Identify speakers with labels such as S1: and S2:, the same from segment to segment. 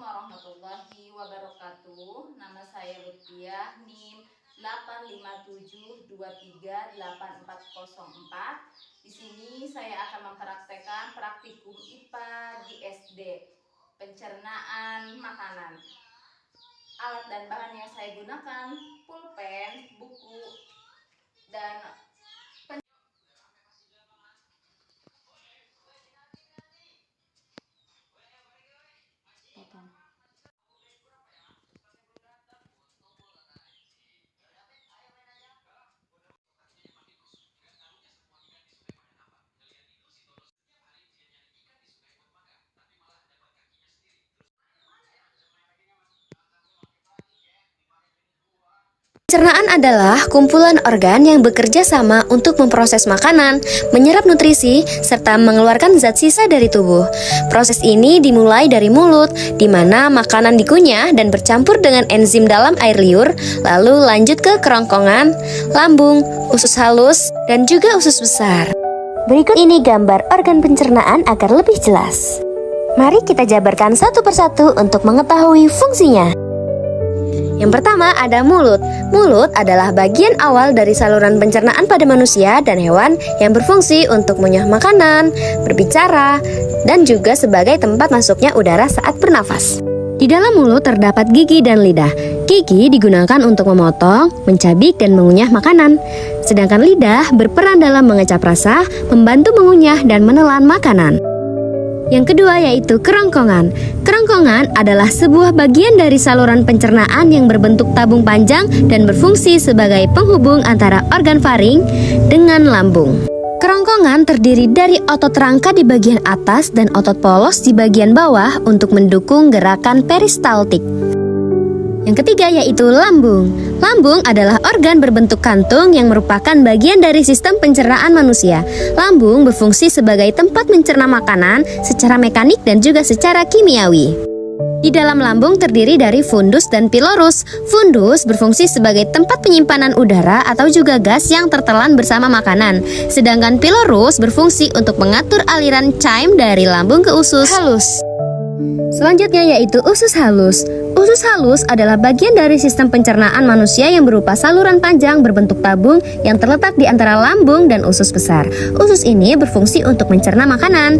S1: warahmatullahi wabarakatuh. Nama saya Lutfiah, NIM 857238404. Di sini saya akan mempraktekkan praktikum IPA di SD, pencernaan makanan. Alat dan bahan yang saya gunakan pulpen, buku, dan
S2: Pencernaan adalah kumpulan organ yang bekerja sama untuk memproses makanan, menyerap nutrisi, serta mengeluarkan zat sisa dari tubuh. Proses ini dimulai dari mulut, di mana makanan dikunyah dan bercampur dengan enzim dalam air liur, lalu lanjut ke kerongkongan, lambung, usus halus, dan juga usus besar. Berikut ini gambar organ pencernaan agar lebih jelas. Mari kita jabarkan satu persatu untuk mengetahui fungsinya. Yang pertama ada mulut. Mulut adalah bagian awal dari saluran pencernaan pada manusia dan hewan yang berfungsi untuk mengunyah makanan, berbicara, dan juga sebagai tempat masuknya udara saat bernafas. Di dalam mulut terdapat gigi dan lidah. Gigi digunakan untuk memotong, mencabik, dan mengunyah makanan. Sedangkan lidah berperan dalam mengecap rasa, membantu mengunyah dan menelan makanan. Yang kedua yaitu kerongkongan. Kerongkongan adalah sebuah bagian dari saluran pencernaan yang berbentuk tabung panjang dan berfungsi sebagai penghubung antara organ faring dengan lambung. Kerongkongan terdiri dari otot rangka di bagian atas dan otot polos di bagian bawah untuk mendukung gerakan peristaltik. Yang ketiga yaitu lambung. Lambung adalah organ berbentuk kantung yang merupakan bagian dari sistem pencernaan manusia. Lambung berfungsi sebagai tempat mencerna makanan secara mekanik dan juga secara kimiawi. Di dalam lambung terdiri dari fundus dan pilorus. Fundus berfungsi sebagai tempat penyimpanan udara atau juga gas yang tertelan bersama makanan. Sedangkan pilorus berfungsi untuk mengatur aliran chyme dari lambung ke usus halus. Selanjutnya yaitu usus halus. Usus halus adalah bagian dari sistem pencernaan manusia yang berupa saluran panjang berbentuk tabung yang terletak di antara lambung dan usus besar. Usus ini berfungsi untuk mencerna makanan.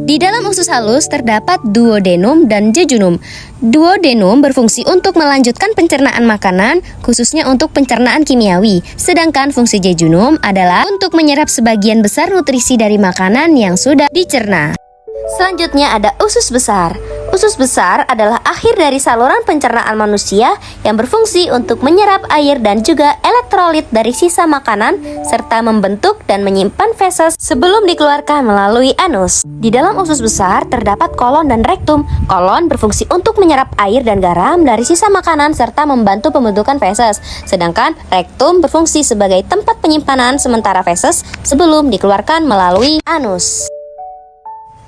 S2: Di dalam usus halus terdapat duodenum dan jejunum. Duodenum berfungsi untuk melanjutkan pencernaan makanan, khususnya untuk pencernaan kimiawi. Sedangkan fungsi jejunum adalah untuk menyerap sebagian besar nutrisi dari makanan yang sudah dicerna. Selanjutnya ada usus besar. Usus besar adalah akhir dari saluran pencernaan manusia yang berfungsi untuk menyerap air dan juga elektrolit dari sisa makanan serta membentuk dan menyimpan feses sebelum dikeluarkan melalui anus. Di dalam usus besar terdapat kolon dan rektum. Kolon berfungsi untuk menyerap air dan garam dari sisa makanan serta membantu pembentukan feses. Sedangkan rektum berfungsi sebagai tempat penyimpanan sementara feses sebelum dikeluarkan melalui anus.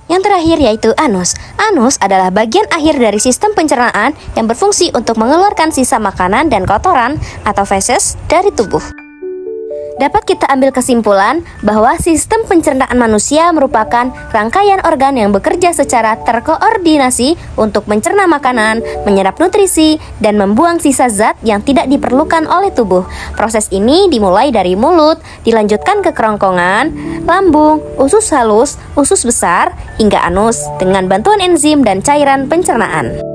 S2: Yang terakhir yaitu anus. Anus adalah bagian akhir dari sistem pencernaan yang berfungsi untuk mengeluarkan sisa makanan dan kotoran atau feses dari tubuh. Dapat kita ambil kesimpulan bahwa sistem pencernaan manusia merupakan rangkaian organ yang bekerja secara terkoordinasi untuk mencerna makanan, menyerap nutrisi, dan membuang sisa zat yang tidak diperlukan oleh tubuh. Proses ini dimulai dari mulut, dilanjutkan ke kerongkongan, lambung, usus halus, usus besar, hingga anus dengan bantuan enzim dan cairan pencernaan.